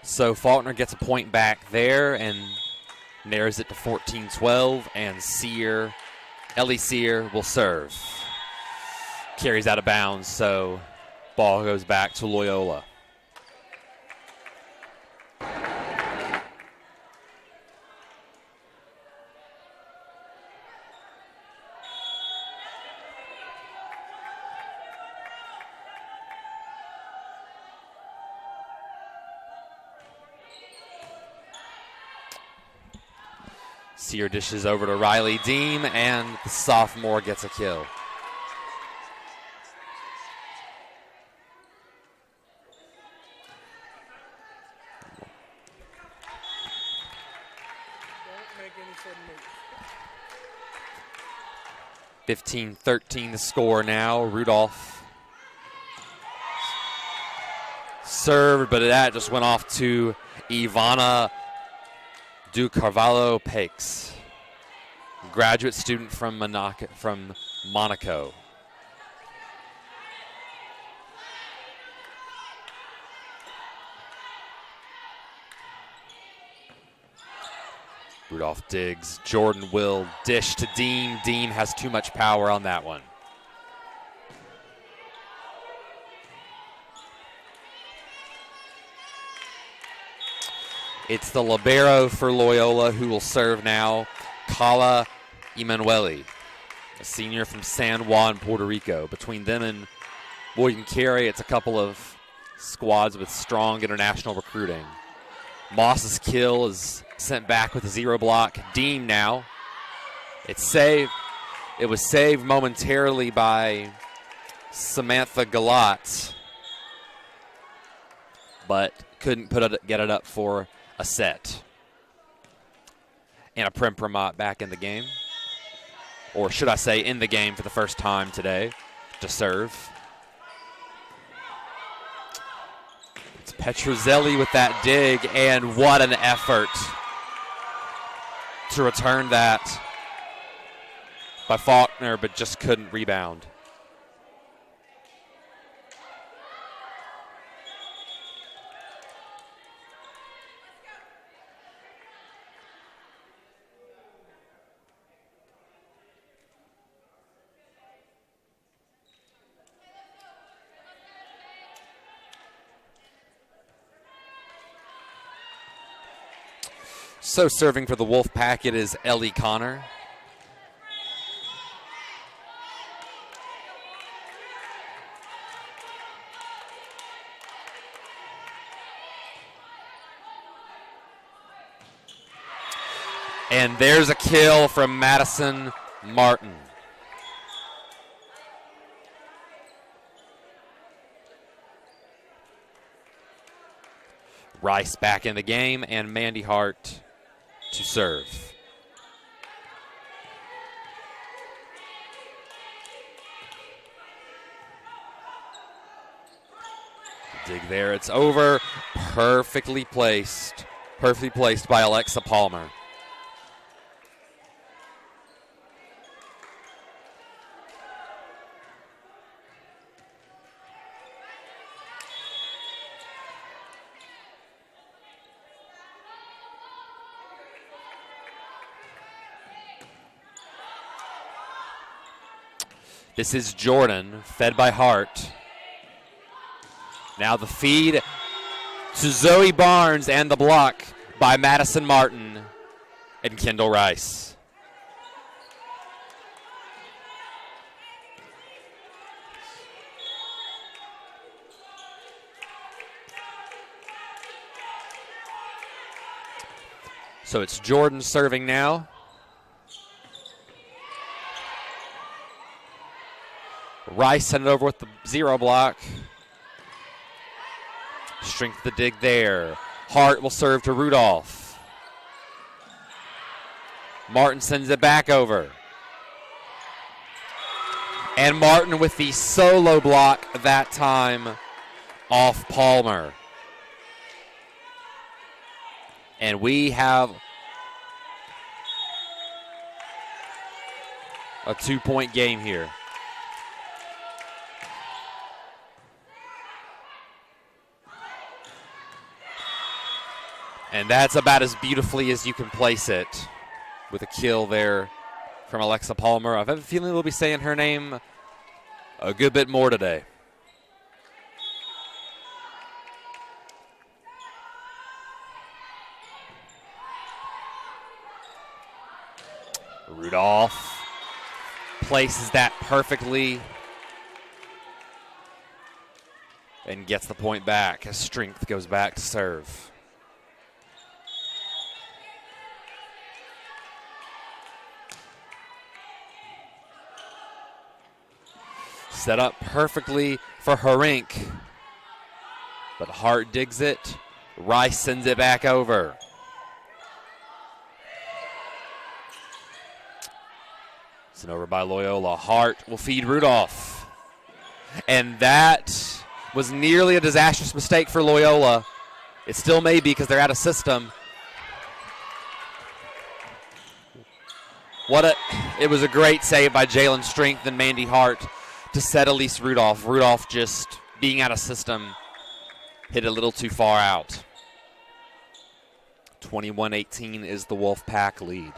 So Faulkner gets a point back there and narrows it to 14-12, and Ellie Sear will serve. Carries out of bounds, so ball goes back to Loyola. Sear dishes over to Riley Deem, and the sophomore gets a kill. Don't make any sudden moves. 15-13 the score now. Rudolph served, but that just went off to Ivana Du Carvalho Pakes, graduate student from Monaco. Rudolph digs. Jordan will dish to Deem. Deem has too much power on that one. It's the libero for Loyola who will serve now, Kala Emanueli, a senior from San Juan, Puerto Rico. Between them and William Carey, it's a couple of squads with strong international recruiting. Moss's kill is sent back with a 0 block. Deem now. It's saved. It was saved momentarily by Samantha Galat, but couldn't get it up for a set. And a Prempramont back in the game. Or should I say in the game for the first time today to serve. It's Petrozelli with that dig, and what an effort to return that by Faulkner, but just couldn't rebound. So serving for the Wolfpack, it is Ellie Connor. And there's a kill from Madison Martin. Rice back in the game, and Mandy Hart to serve. Dig there, it's over. Perfectly placed by Alexa Palmer. This is Jordan, fed by Hart. Now the feed to Zoe Barnes, and the block by Madison Martin and Kendall Rice. So it's Jordan serving now. Rice sent it over with the 0 block. Strength the dig there. Hart will serve to Rudolph. Martin sends it back over. And Martin with the solo block that time off Palmer. And we have a 2-point game here. And that's about as beautifully as you can place it, with a kill there from Alexa Palmer. I have a feeling we'll be saying her name a good bit more today. Rudolph places that perfectly and gets the point back as Strength goes back to serve. Set up perfectly for Herink, but Hart digs it. Rice sends it back over. Sent over by Loyola. Hart will feed Rudolph. And that was nearly a disastrous mistake for Loyola. It still may be because they're out of system. It was a great save by Jalen Strength and Mandy Hart to set Elise Rudolph. Rudolph just being out of system, hit a little too far out. 21-18 is the Wolfpack lead.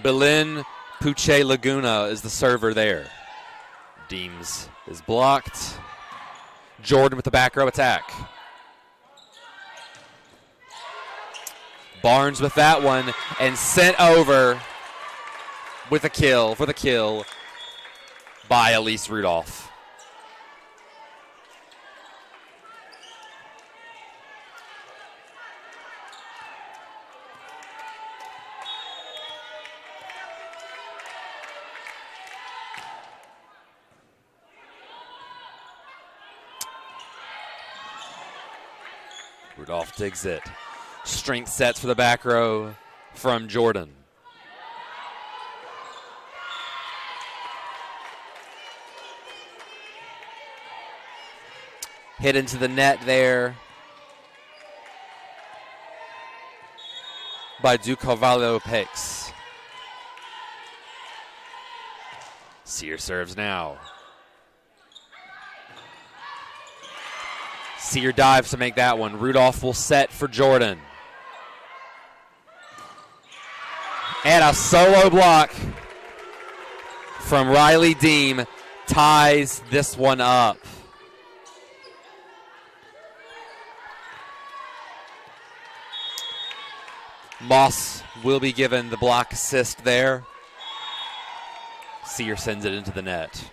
Belen Puche Laguna is the server there. Deems is blocked. Jordan with the back row attack. Barnes with that one and sent over with a kill for the kill by Elise Rudolph. Rudolph digs it. Strength sets for the back row from Jordan. Hit into the net there by Ducarvalho Pix. Sear serves now. Sear dives to make that one. Rudolph will set for Jordan. And a solo block from Riley Deem ties this one up. Moss will be given the block assist there. Sear sends it into the net.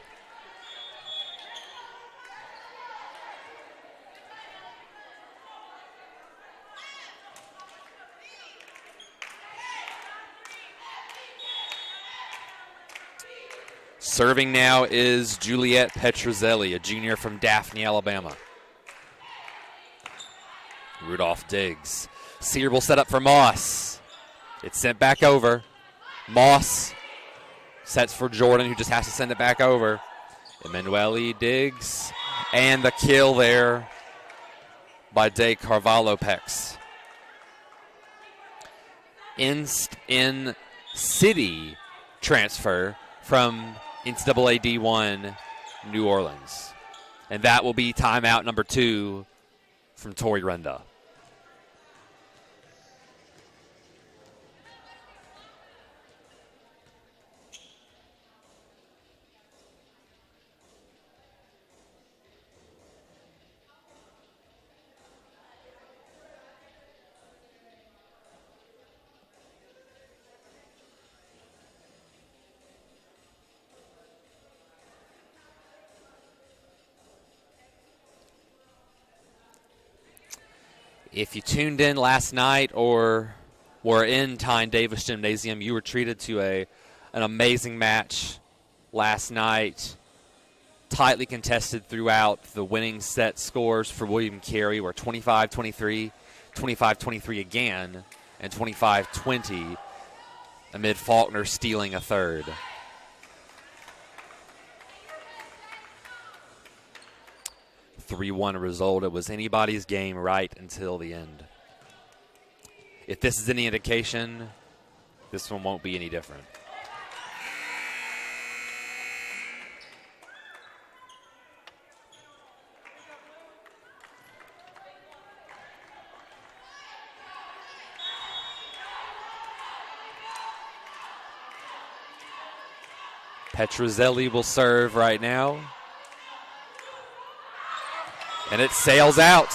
Serving now is Juliette Petrozelli, a junior from Daphne, Alabama. Rudolph digs. Sear will set up for Moss. It's sent back over. Moss sets for Jordan, who just has to send it back over. Emanuele digs. And the kill there by De Carvalho Pex. In city transfer from NCAA D1 New Orleans. And that will be timeout number 2 from Tori Renda. If you tuned in last night or were in Tyne Davis Gymnasium, you were treated to an amazing match last night. Tightly contested throughout. The winning set scores for William Carey were 25-23, 25-23 again, and 25-20, amid Faulkner stealing a third. (3-1) result. It was anybody's game right until the end. If this is any indication, this one won't be any different. Petrozelli will serve right now. And it sails out.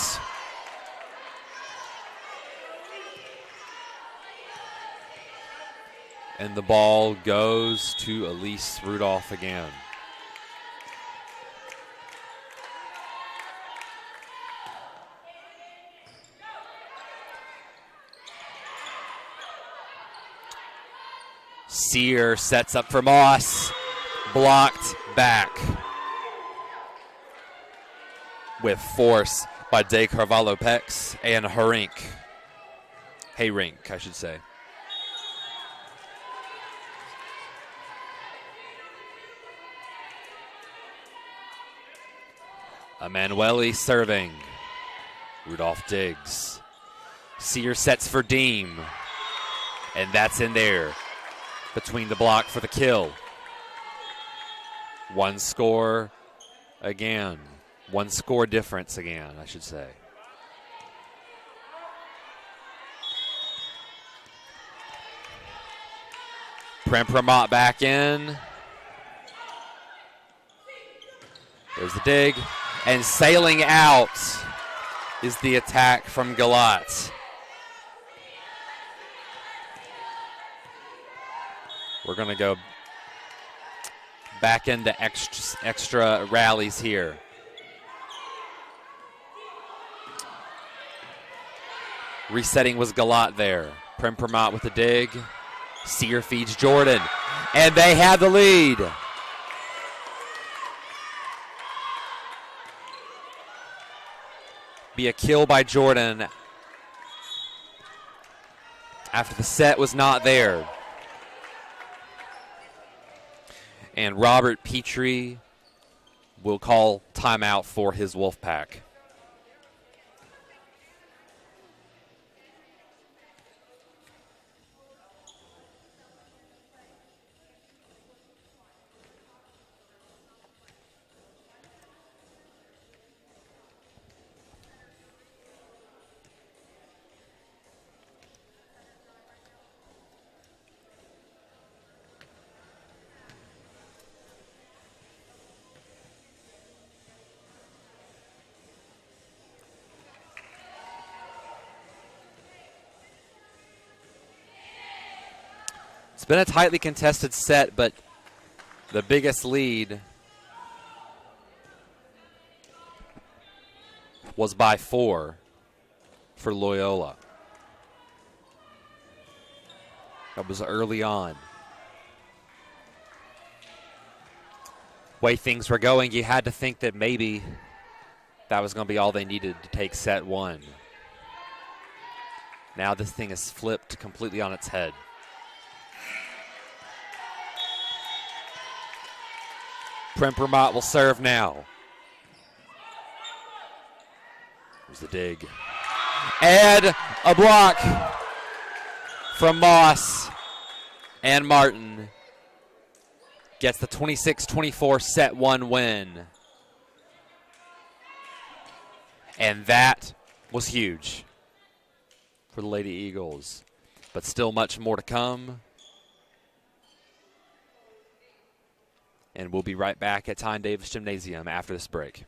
And the ball goes to Elise Rudolph again. Sear sets up for Moss. Blocked back with force by De Carvalho Pex and Herink, I should say. Emanuele serving. Rudolph digs. Sear sets for Deem. And that's in there between the block for the kill. One score again. One score difference again, I should say. Prempramont back in. There's the dig. And sailing out is the attack from Galat. We're going to go back into extra rallies here. Resetting was Galat there. Prempramont with the dig. Sear feeds Jordan. And they have the lead. Be a kill by Jordan after the set was not there. And Robert Petrie will call timeout for his Wolfpack. It's been a tightly contested set, but the biggest lead was by 4 for Loyola. That was early on. Way things were going, you had to think that maybe that was going to be all they needed to take set 1. Now this thing is flipped completely on its head. Prempramont will serve now. Here's the dig. And a block from Moss. And Martin gets the 26-24 set 1 win. And that was huge for the Lady Eagles. But still much more to come. And we'll be right back at Tyne Davis Gymnasium after this break.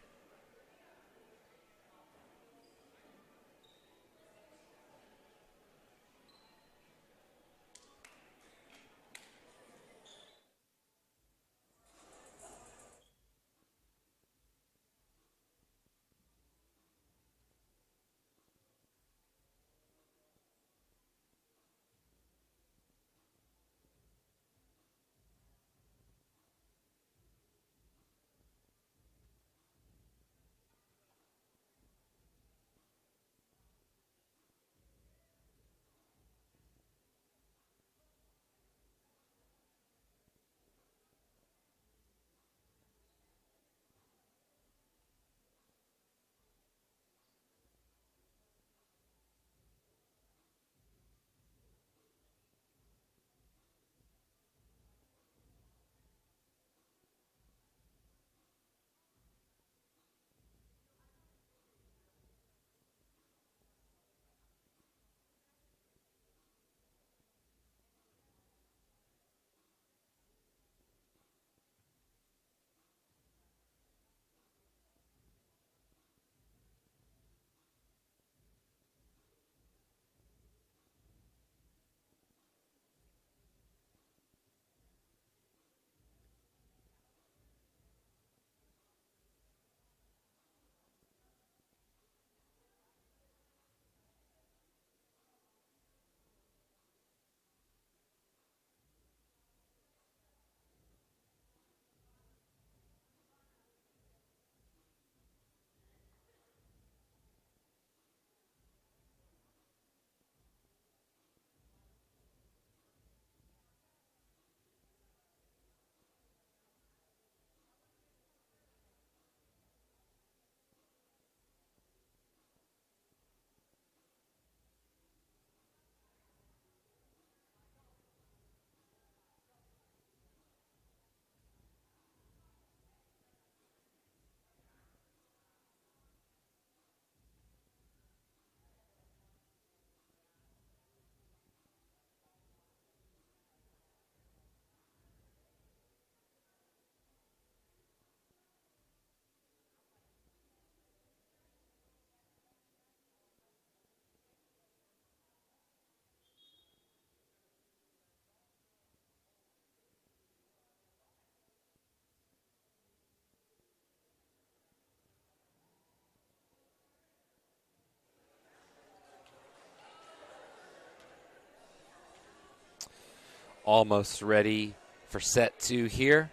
almost ready for set 2 here.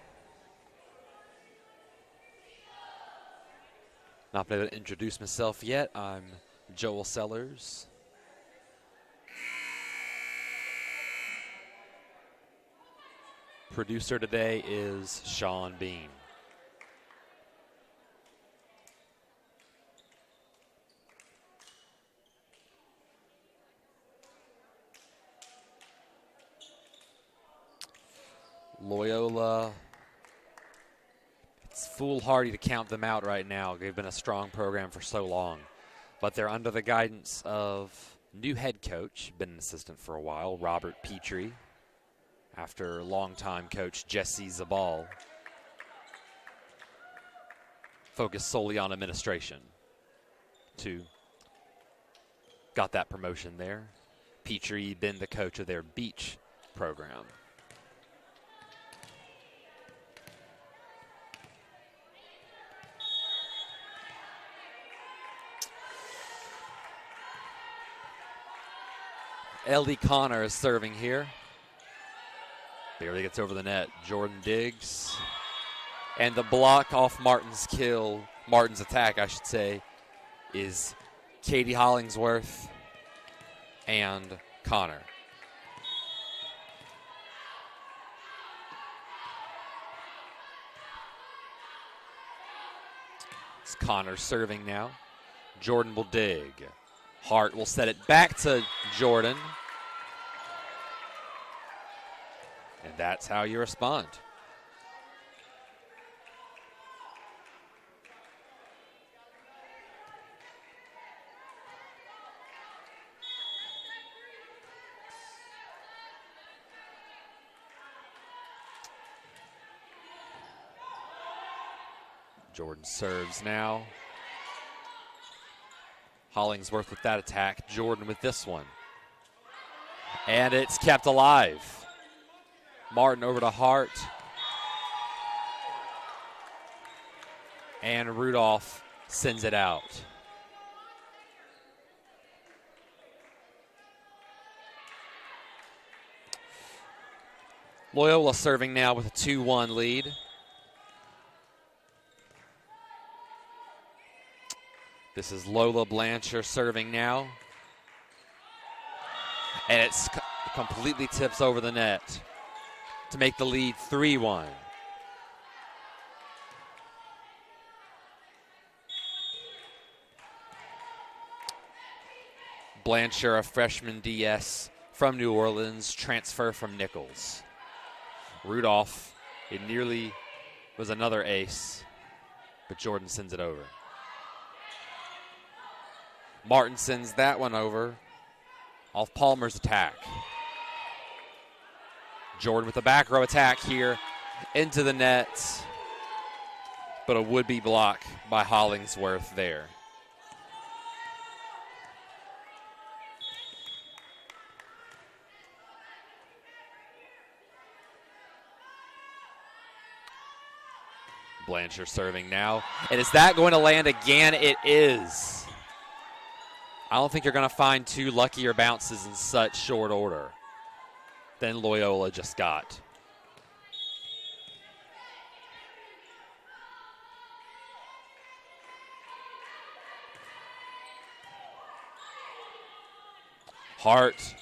Not been able to introduce myself yet. I'm Joel Sellers. Producer today is Sean Bean. Loyola, it's foolhardy to count them out right now. They've been a strong program for so long. But they're under the guidance of new head coach, been an assistant for a while, Robert Petrie, after longtime coach Jesse Zabal. Focused solely on administration. Got that promotion there. Petrie been the coach of their beach program. Ellie Connor is serving here. Barely gets over the net. Jordan digs. And the block off Martin's attack, I should say, is Katie Hollingsworth and Connor. It's Connor serving now. Jordan will dig. Hart will set it back to Jordan. And that's how you respond. Jordan serves now. Hollingsworth with that attack. Jordan with this one. And it's kept alive. Martin over to Hart. And Rudolph sends it out. Loyola serving now with a 2-1 lead. This is Lola Blanchard serving now. And it's completely tips over the net to make the lead 3-1. Blanchard, a freshman DS from New Orleans, transfer from Nichols. Rudolph, it nearly was another ace, but Jordan sends it over. Martin sends that one over off Palmer's attack. Jordan with a back row attack here into the net, but a would-be block by Hollingsworth there. Blanchard serving now. And is that going to land again? It is. I don't think you're going to find two luckier bounces in such short order than Loyola just got. Hart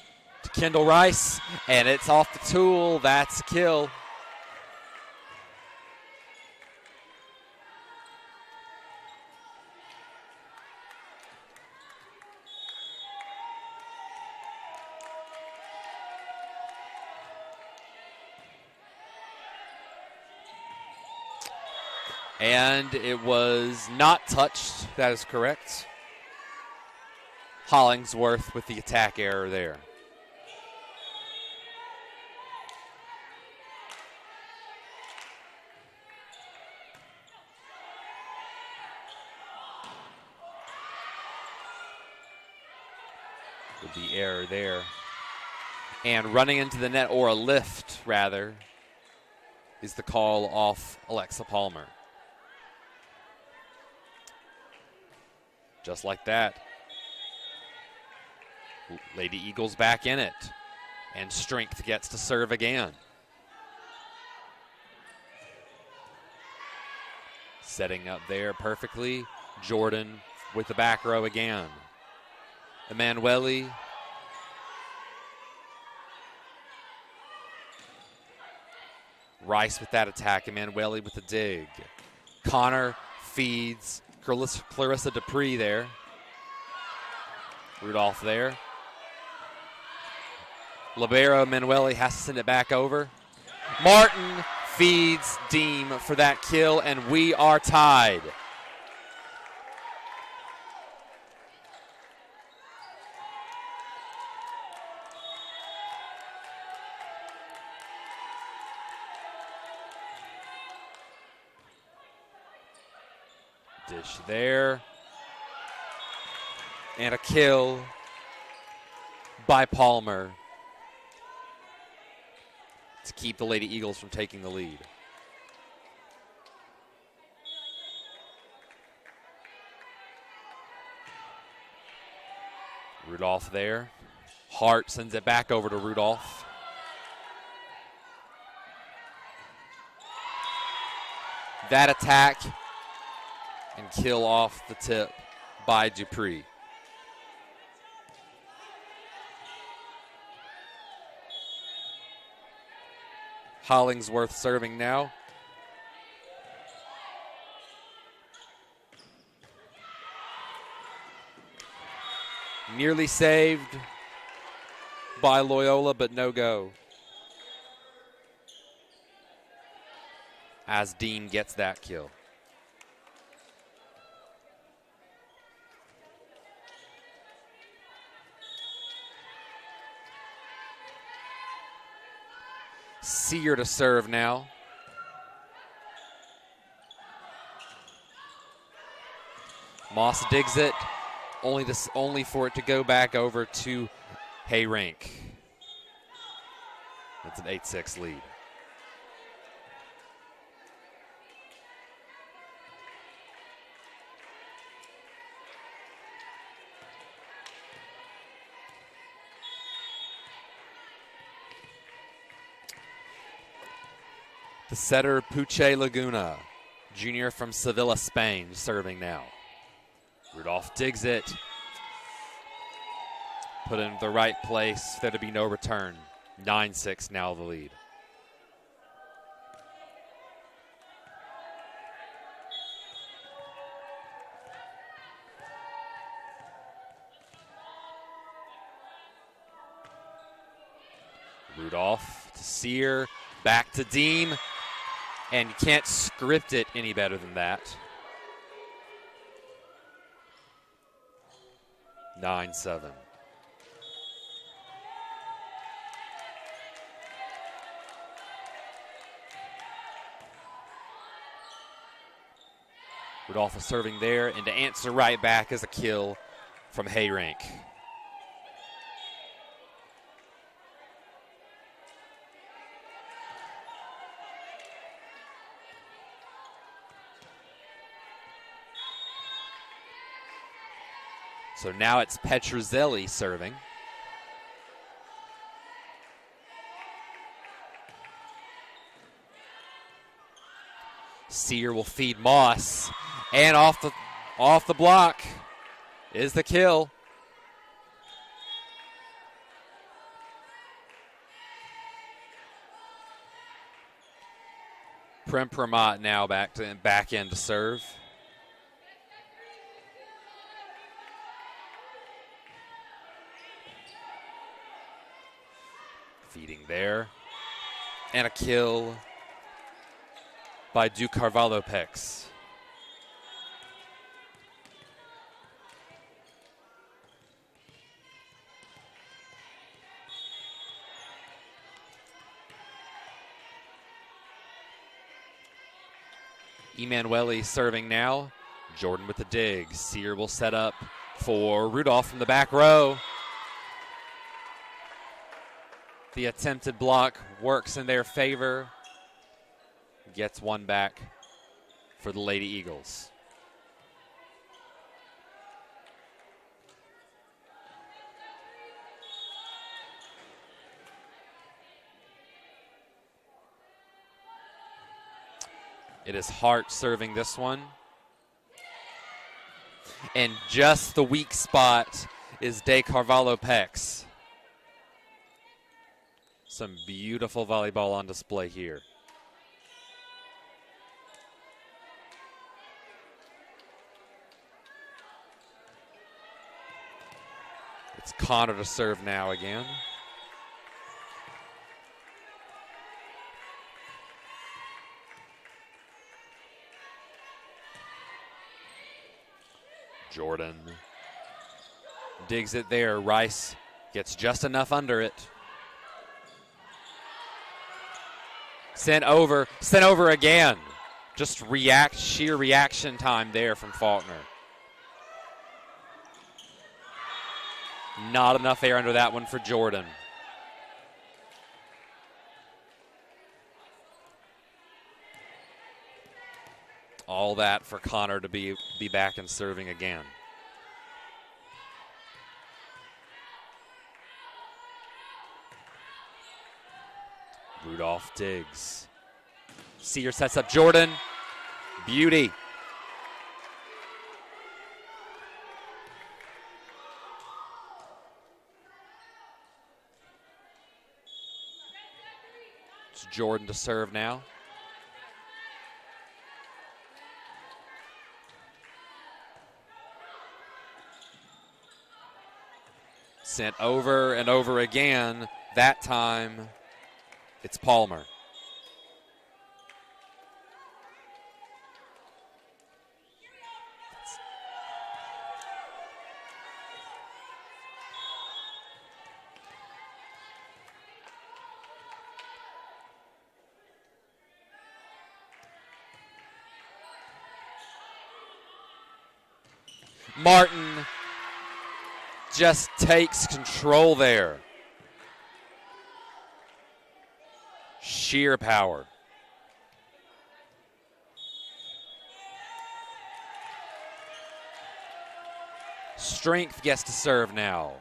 to Kendall Rice, and it's off the tool. That's a kill. And it was not touched. That is correct. Hollingsworth with the attack error there. With the error there. And running into the net, or a lift rather, is the call off Alexa Palmer. Just like that. Lady Eagles back in it. And Strength gets to serve again. Setting up there perfectly. Jordan with the back row again. Emanuele. Rice with that attack. Emanuele with the dig. Connor feeds Clarissa Dupree there. Rudolph there. Libero Emanuele has to send it back over. Martin feeds Deem for that kill, and we are tied. Dish there. And a kill by Palmer to keep the Lady Eagles from taking the lead. Rudolph there. Hart sends it back over to Rudolph. That attack and kill off the tip by Dupree. Hollingsworth serving now. Nearly saved by Loyola, but no go. As Dean gets that kill. Sear to serve now. Moss digs it, only for it to go back over to Hayrank. That's an 8-6 lead. The setter, Puche Laguna, junior from Sevilla, Spain, serving now. Rudolph digs it. Put in the right place. There to be no return. 9-6 now the lead. Rudolph to Sear. Back to Deem. And you can't script it any better than that. 9-7. Rudolph is serving there, and to answer right back is a kill from Hayrank. So now it's Petruzzelli serving. Sear will feed Moss, and off the block is the kill. Prem now back in to serve. Feeding there. And a kill by Du Carvalho Pex. Emanuele serving now. Jordan with the dig. Sear will set up for Rudolph from the back row. The attempted block works in their favor. Gets one back for the Lady Eagles. It is Hart serving this one. And just the weak spot is De Carvalho Pex. Some beautiful volleyball on display here. It's Connor to serve now again. Jordan digs it there. Rice gets just enough under it. Sent over again. Just sheer reaction time there from Faulkner. Not enough air under that one for Jordan. All that for Connor to be back and serving again. Rudolph digs. Sear sets up Jordan. Beauty. It's Jordan to serve now. Sent over and over again. That time, it's Palmer. Martin just takes control there. Sheer power. Strength gets to serve now.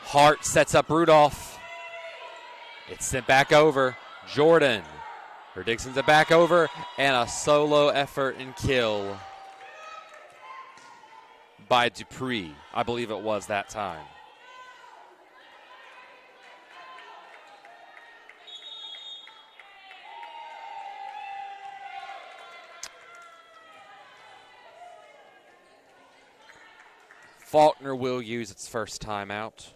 Hart sets up Rudolph. It's sent back over. Jordan. Her Dixon's it back over, and a solo effort and kill by Dupree. I believe it was that time. Faulkner will use its first timeout.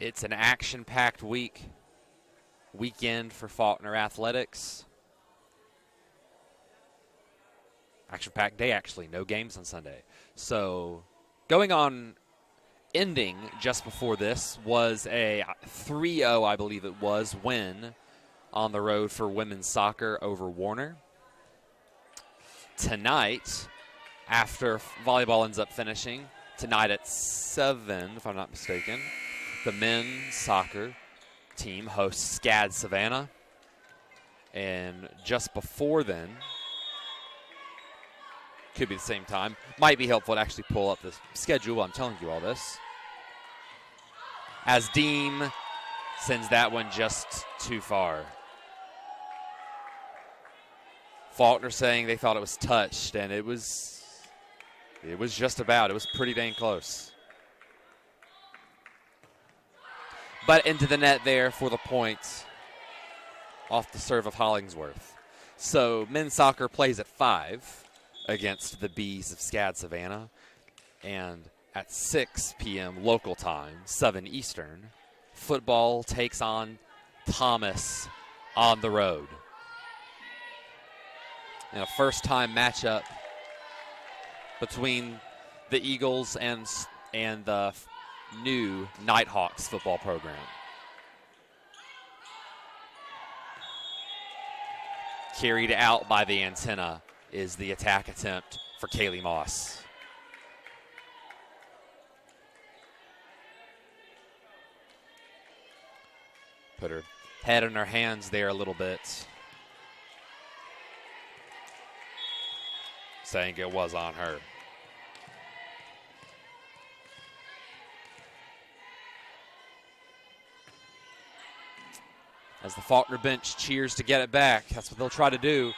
It's an action-packed weekend for Faulkner Athletics. Action-packed day, actually. No games on Sunday. So ending just before this was a 3-0, I believe it was, win on the road for women's soccer over Warner. Tonight, after volleyball ends up finishing, tonight at 7, if I'm not mistaken, the men's soccer team hosts SCAD Savannah. And just before then, could be the same time, might be helpful to actually pull up the schedule while I'm telling you all this, as Deem sends that one just too far. Faulkner saying they thought it was touched, and it was just about. It was pretty dang close. But into the net there for the point off the serve of Hollingsworth. So men's soccer plays at 5 against the Bees of SCAD Savannah. And at 6 p.m. local time, 7 Eastern, football takes on Thomas on the road. In a first-time matchup between the Eagles and the new Nighthawks football program. Carried out by the antenna is the attack attempt for Kaylee Moss. Put her head in her hands there a little bit, saying it was on her. As the Faulkner bench cheers to get it back, that's what they'll try to do.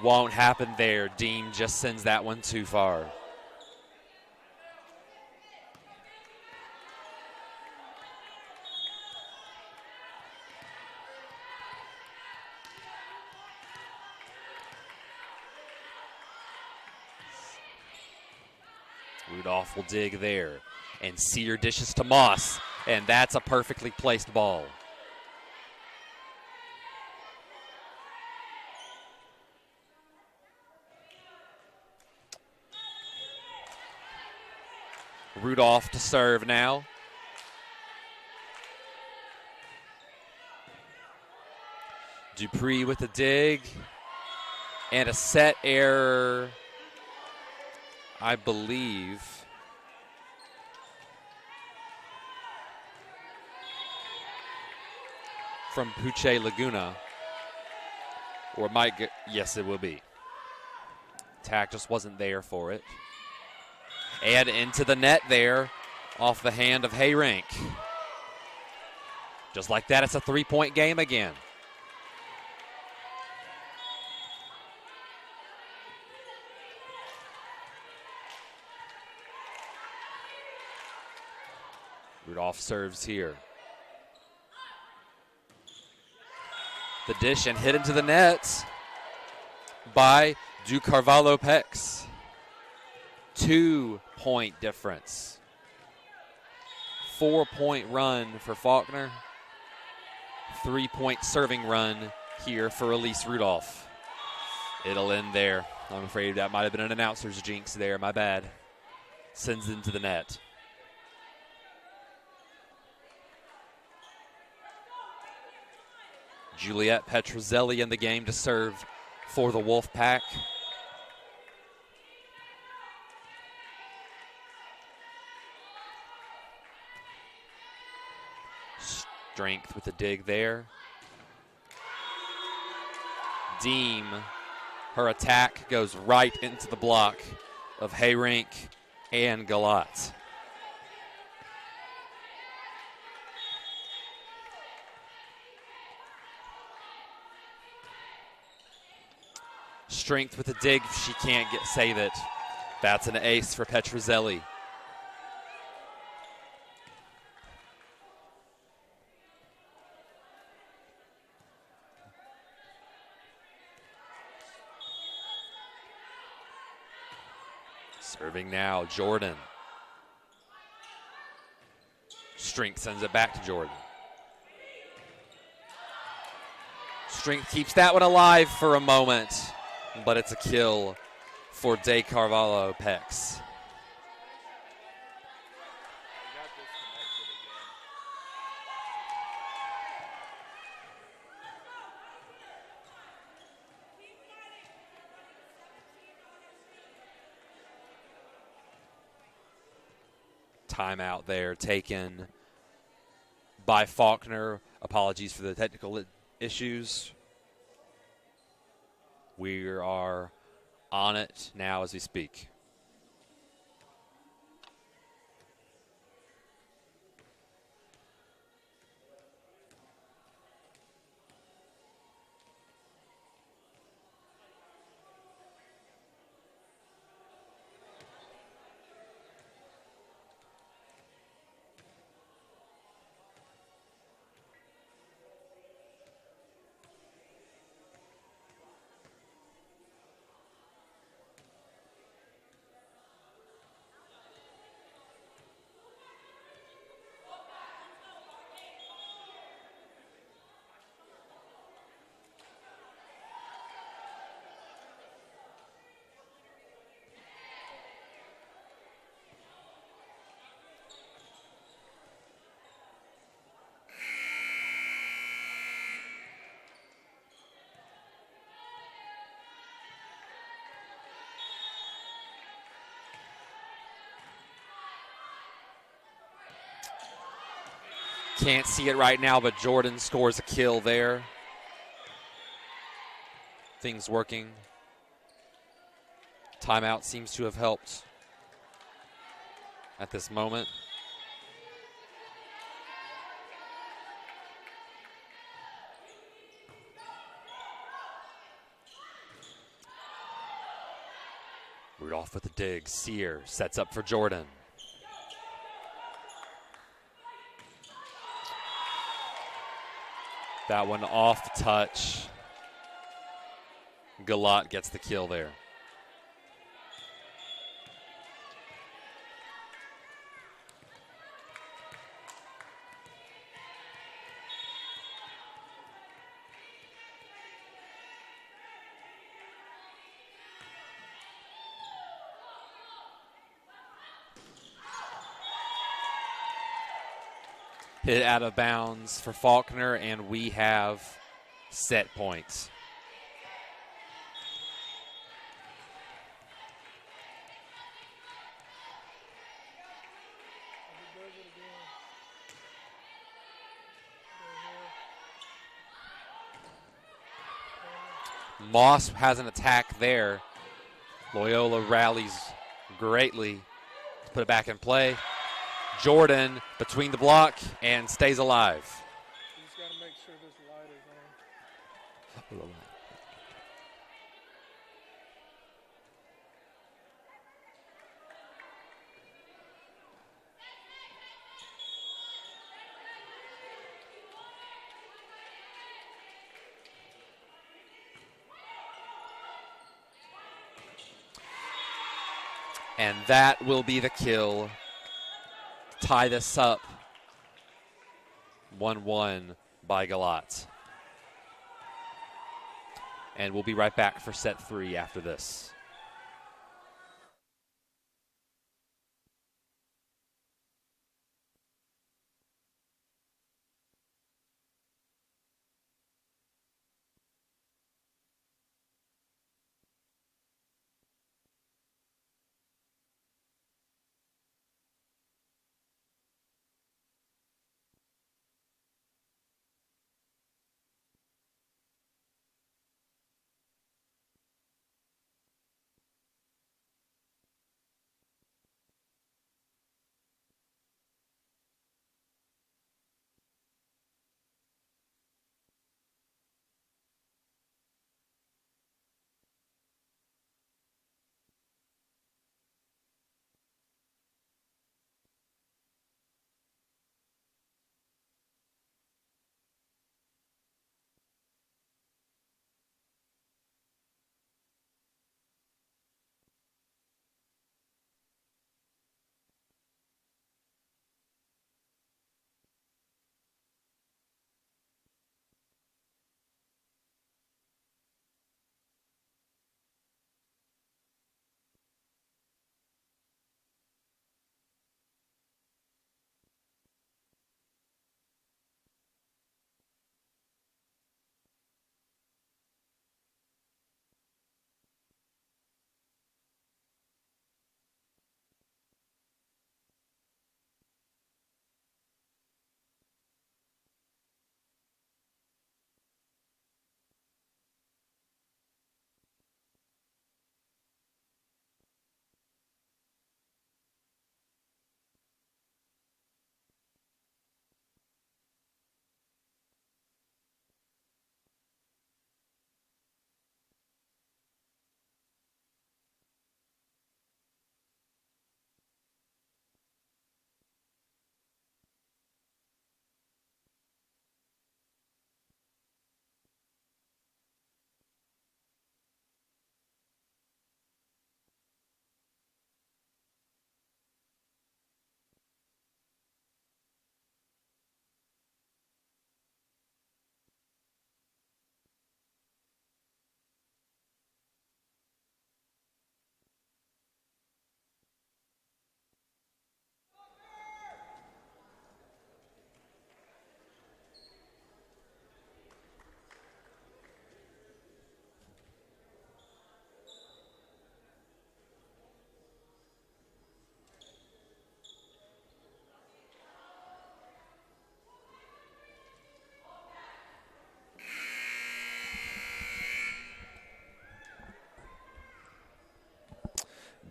Won't happen there. Dean just sends that one too far. Rudolph will dig there, and Sear dishes to Moss, and that's a perfectly placed ball. Rudolph to serve now. Dupree with the dig, and a set error, I believe, from Puche Laguna, or might get, yes, it will be. Tack just wasn't there for it. And into the net there, off the hand of Hayrink. Just like that, it's a 3-point game again. Rudolph serves here. The dish and hit into the net by Du Carvalho Pex. 2-point difference. 4-point run for Faulkner. 3-point serving run here for Elise Rudolph. It'll end there. I'm afraid that might have been an announcer's jinx there. My bad. Sends it into the net. Juliette Petrozelli in the game to serve for the Wolfpack. Strength with the dig there. Deem, her attack goes right into the block of Hayrink and Galat. Strength with the dig, she can't save it. That's an ace for Petrozelli. Serving now, Jordan. Strength sends it back to Jordan. Strength keeps that one alive for a moment, but it's a kill for De Carvalho Pex. Timeout there taken by Faulkner. Apologies for the technical issues. We are on it now as we speak. Can't see it right now, but Jordan scores a kill there. Things working. Timeout seems to have helped at this moment. Rudolph with the dig. Sear sets up for Jordan. That one off the touch. Galat gets the kill there. Hit out of bounds for Faulkner, and we have set points. Moss has an attack there. Loyola rallies greatly to put it back in play. Jordan between the block and stays alive. You just got to make sure this light is on. And that will be the kill. Tie this up. 1-1 by Galat. And we'll be right back for set 3 after this.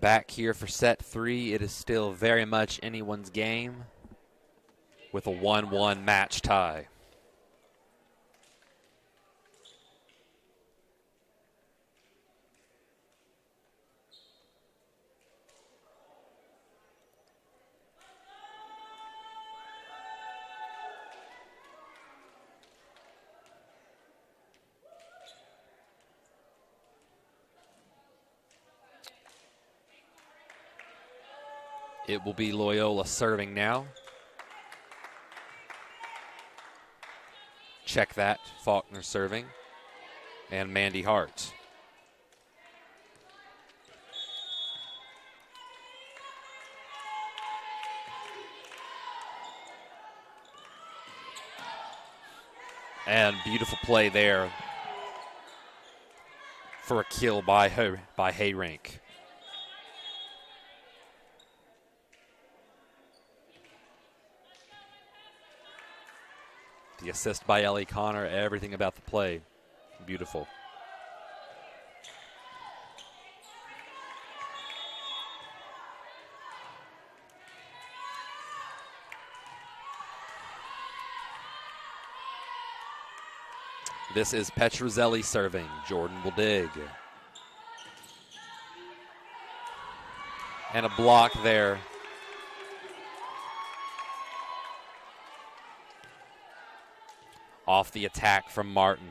Back here for set 3. It is still very much anyone's game with a 1-1 match tie. It will be Loyola serving now. Check that, Faulkner serving, and Mandy Hart. And beautiful play there for a kill by Hayrank. The assist by Ellie Connor, everything about the play, beautiful. This is Petruzzelli serving. Jordan will dig. And a block there. Off the attack from Martin.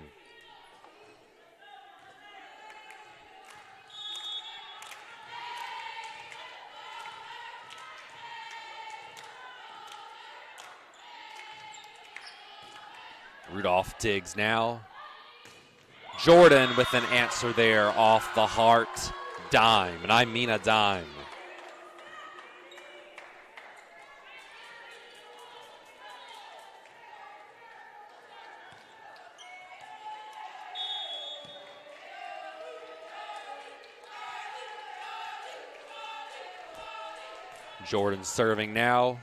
Rudolph digs now. Jordan with an answer there off the Hart dime, and I mean a dime. Jordan serving now.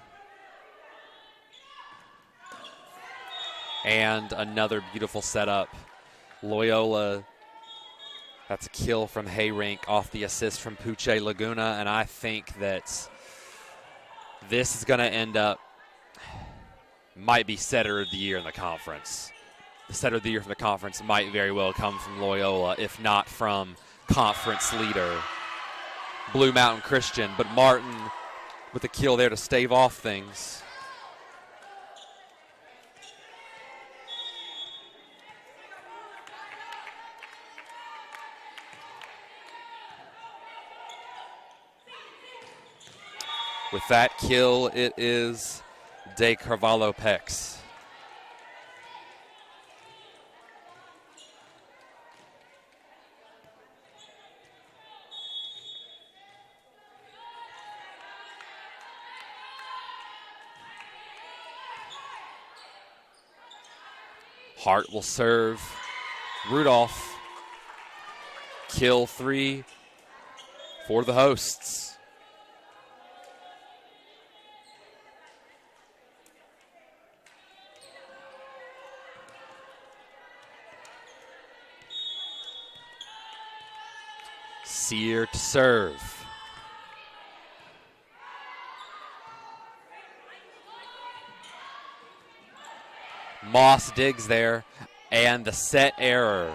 And another beautiful setup. Loyola, that's a kill from Hayrank off the assist from Puche Laguna, and I think that this is going to end up, might be setter of the year in the conference. The setter of the year from the conference might very well come from Loyola, if not from conference leader Blue Mountain Christian. But Martin with a kill there to stave off things. With that kill, it is De Carvalho Pex. Hart will serve. Rudolph. Kill 3 for the hosts. Sear to serve. Moss digs there, and the set error.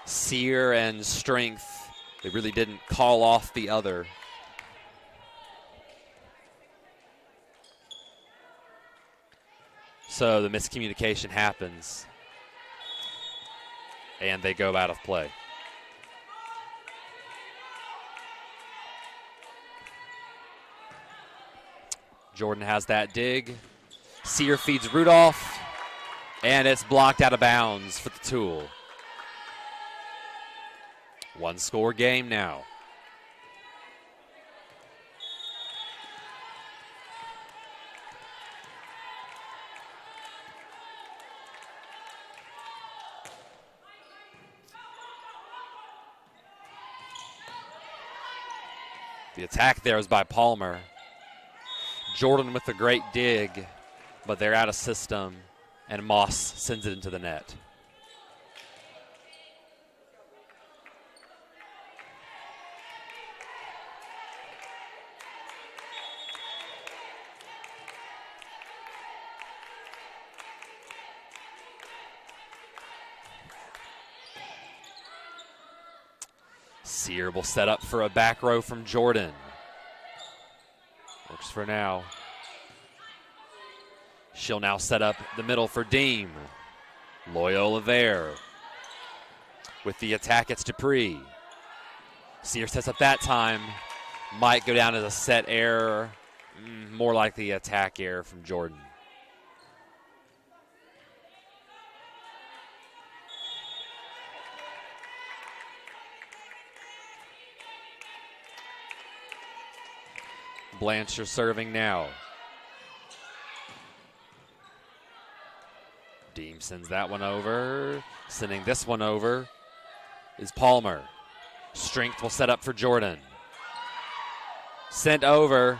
Sear and Strength, they really didn't call off the other. So the miscommunication happens, and they go out of play. Jordan has that dig. Sear feeds Rudolph, and it's blocked out of bounds for the Tool. One score game now. The attack there is by Palmer. Jordan with a great dig, but they're out of system, and Moss sends it into the net. Sear will set up for a back row from Jordan. Works for now. She'll now set up the middle for Deem. Loyola there. With the attack, it's Dupree. Sear sets up that time. Might go down as a set error. More like the attack error from Jordan. Blanchard serving now. Deem sends that one over. Sending this one over is Palmer. Strength will set up for Jordan. Sent over.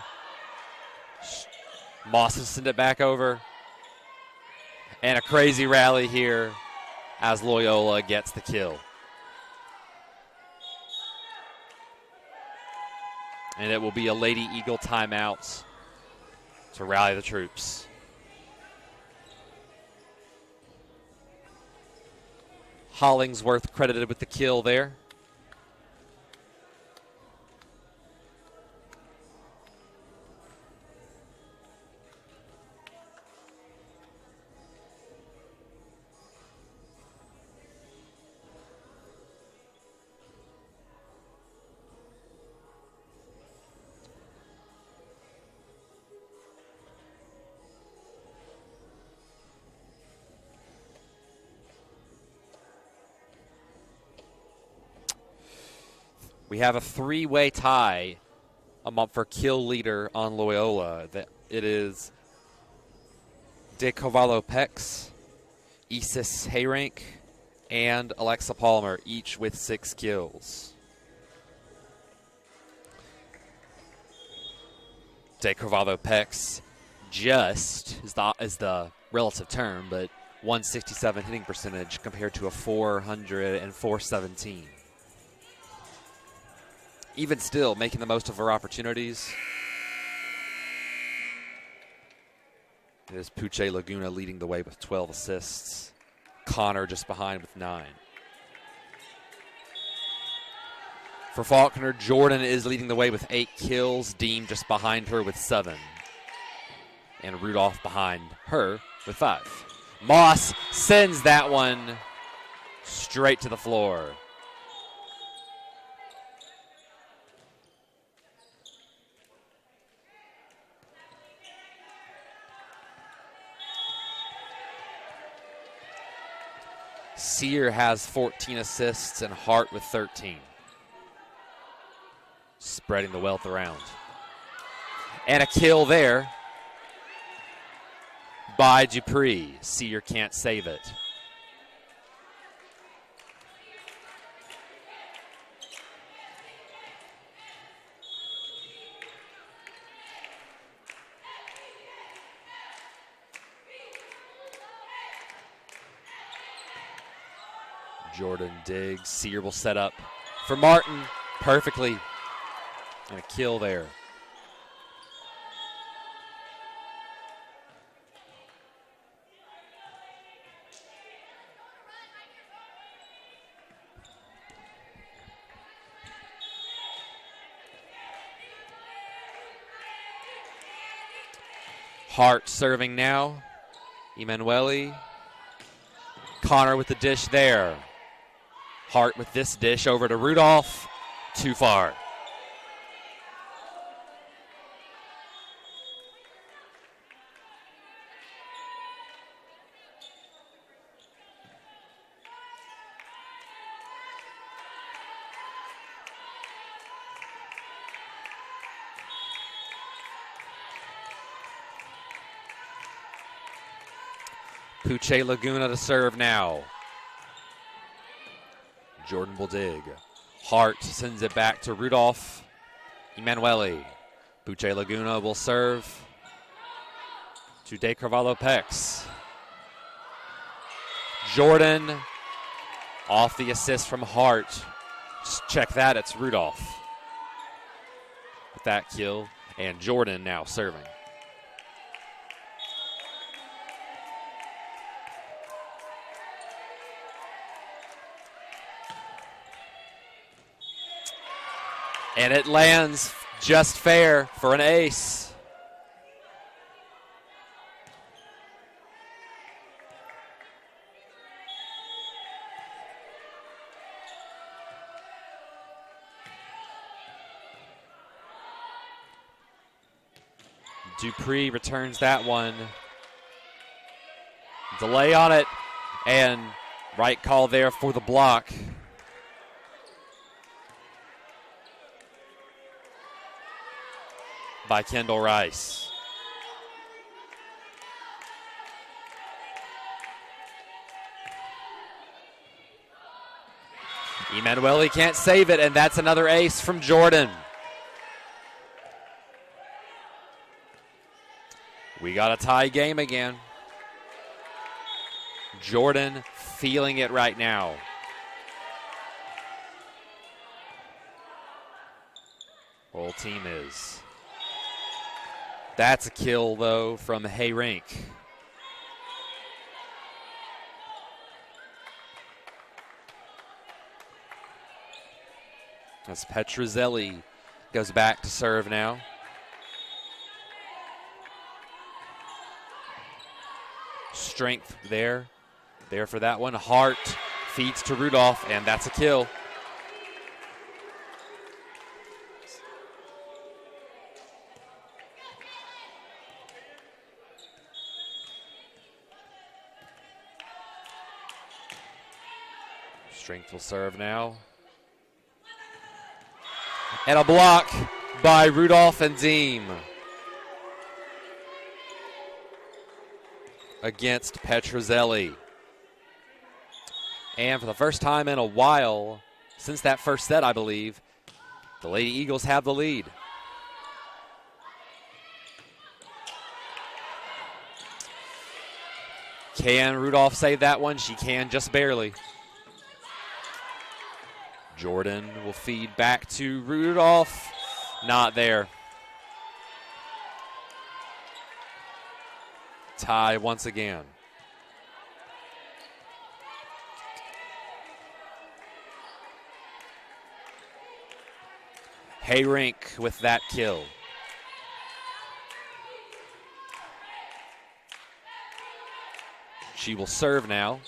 Moss will send it back over. And a crazy rally here as Loyola gets the kill. And it will be a Lady Eagle timeout to rally the troops. Hollingsworth credited with the kill there. We have a three-way tie for kill leader on Loyola. It is De Cavallo Pex, Isis Hayrank, and Alexa Palmer, each with 6 kills. De Cavallo Pex just is the relative term, but 167 hitting percentage compared to a 400 and 417. Even still, making the most of her opportunities. It is Puche Laguna leading the way with 12 assists. Connor just behind with 9. For Faulkner, Jordan is leading the way with 8 kills. Deem just behind her with 7. And Rudolph behind her with 5. Moss sends that one straight to the floor. Sear has 14 assists and Hart with 13. Spreading the wealth around. And a kill there by Dupree. Sear can't save it. Jordan digs. Sear will set up for Martin perfectly. And a kill there. Hart serving now. Emanuele. Connor with the dish there. Hart with this dish over to Rudolph. Too far. Puche Laguna to serve now. Jordan will dig. Hart sends it back to Rudolph. Emanuele. Puche Laguna will serve to De Carvalho Pex. Jordan off the assist from Hart. Just check that, it's Rudolph with that kill. And Jordan now serving. And it lands just fair for an ace. Dupree returns that one. Delay on it, and right call there for the block. By Kendall Rice. Emanuele can't save it, and that's another ace from Jordan. We got a tie game again. Jordan feeling it right now. Whole team is. That's a kill, though, from Hayrink. As Petruzzelli goes back to serve now. Strength there for that one. Hart feeds to Rudolph, and that's a kill. Strength will serve now. And a block by Rudolph and Deem against Petruzzelli. And for the first time in a while, since that first set, I believe, the Lady Eagles have the lead. Can Rudolph save that one? She can, just barely. Jordan will feed back to Rudolph. Not there. Tie once again. Hayrink with that kill. She will serve now.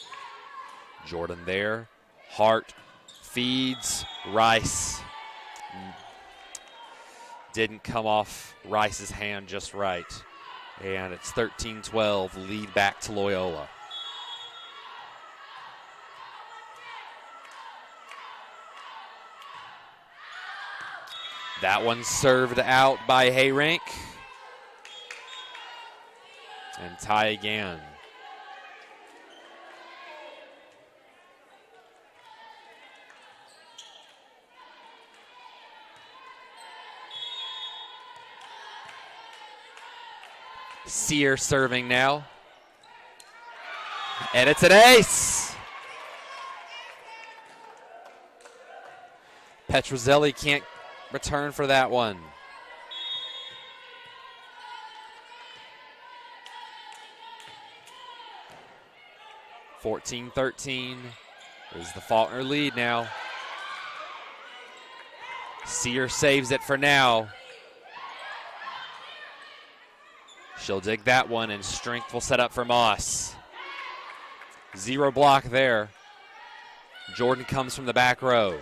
Jordan there. Hart feeds Rice. Didn't come off Rice's hand just right. And it's 13-12, lead back to Loyola. That one served out by Hayrink. And tie again. Sear serving now. And it's an ace. Petruzzelli can't return for that one. (14-13) is the Faulkner lead now. Sear saves it for now. She'll dig that one, and Strength will set up for Moss. Zero block there. Jordan comes from the back row.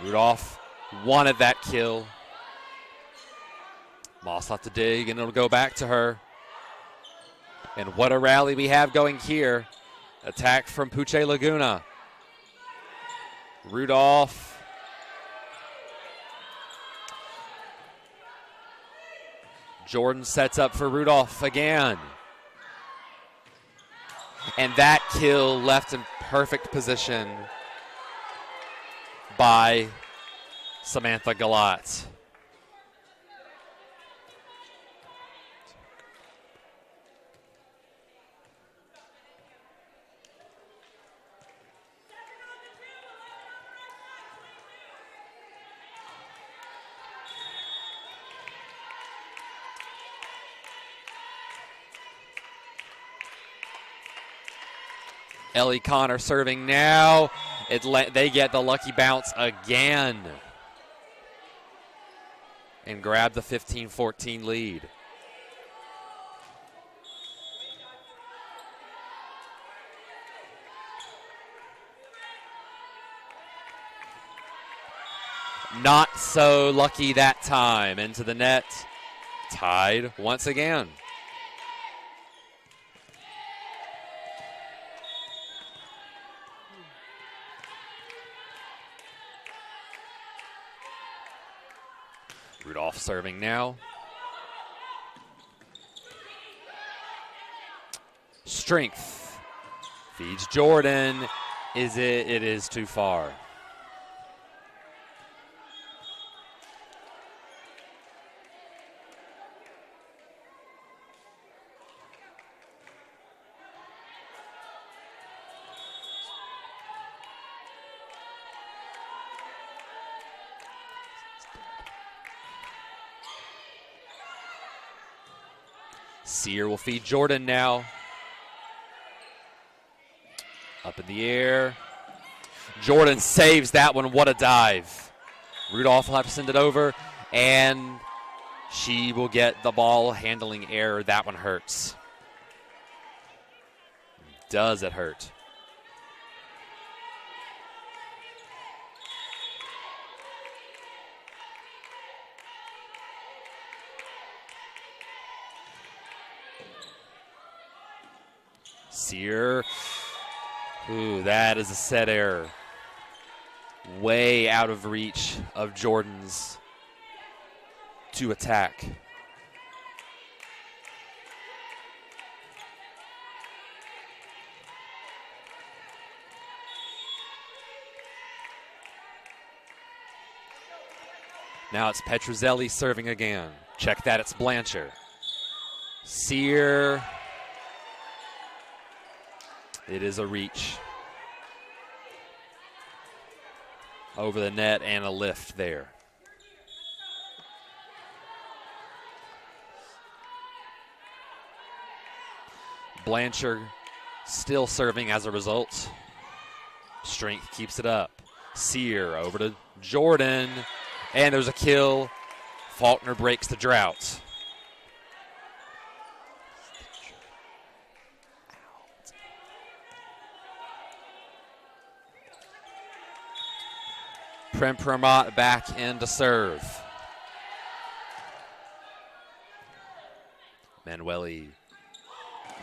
Rudolph wanted that kill. Moss left to dig, and it'll go back to her. And what a rally we have going here. Attack from Puche Laguna. Rudolph. Jordan sets up for Rudolph again. And that kill left in perfect position by Samantha Galat. Ellie Connor serving now. They get the lucky bounce again and grab the 15-14 lead. Not so lucky that time. Into the net. Tied once again. Rudolph serving now. Strength. Feeds Jordan. Is it? It is too far. Sear will feed Jordan now. Up in the air. Jordan saves that one. What a dive. Rudolph will have to send it over, and she will get the ball handling error. That one hurts. Does it hurt? Sear. Ooh, that is a set error. Way out of reach of Jordan's to attack. Now it's Petruzzelli serving again. Check that, it's Blanchard. Sear. It is a reach. Over the net and a lift there. Blanchard still serving as a result. Strength keeps it up. Sear over to Jordan. And there's a kill. Faulkner breaks the drought. Prem back in to serve. Manueli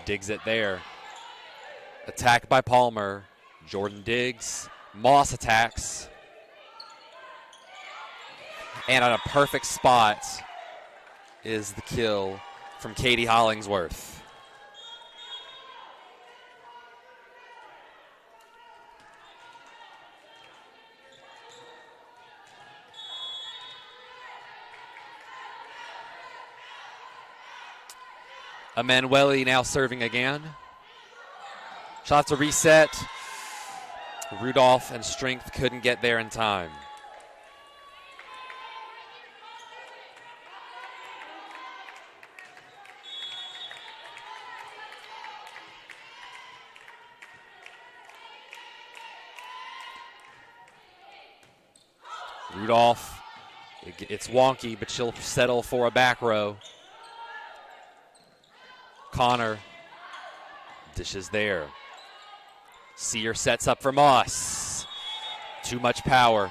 digs it there. Attack by Palmer. Jordan digs. Moss attacks. And on a perfect spot is the kill from Katie Hollingsworth. Emanuele now serving again. Shots to reset. Rudolph and Strength couldn't get there in time. Rudolph, it's wonky, but she'll settle for a back row. Connor dishes there. Sear sets up for Moss. Too much power.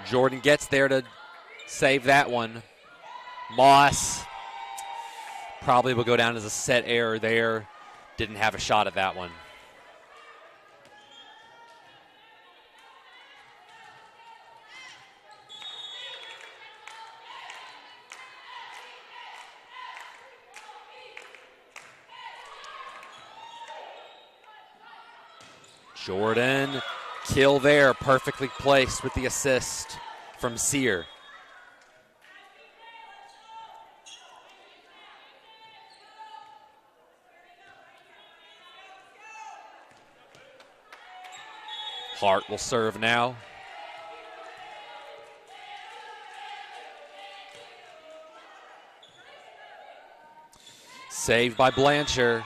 Jordan gets there to save that one. Moss probably will go down as a set error there. Didn't have a shot at that one. Jordan, kill there, perfectly placed with the assist from Sear. Hart will serve now. Saved by Blanchard,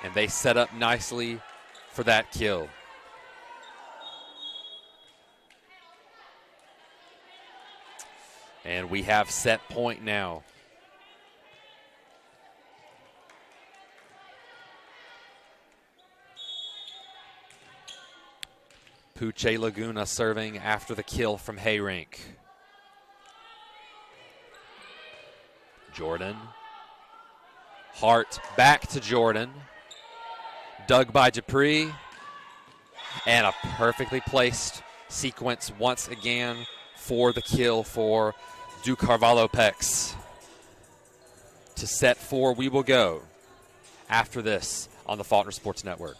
and they set up nicely for that kill. And we have set point now. Puche Laguna serving after the kill from Hayrink. Jordan. Hart back to Jordan. Dug by Dupree. And a perfectly placed sequence once again for the kill for Du Carvalho Pex. To set 4 we will go after this on the Faulkner Sports Network.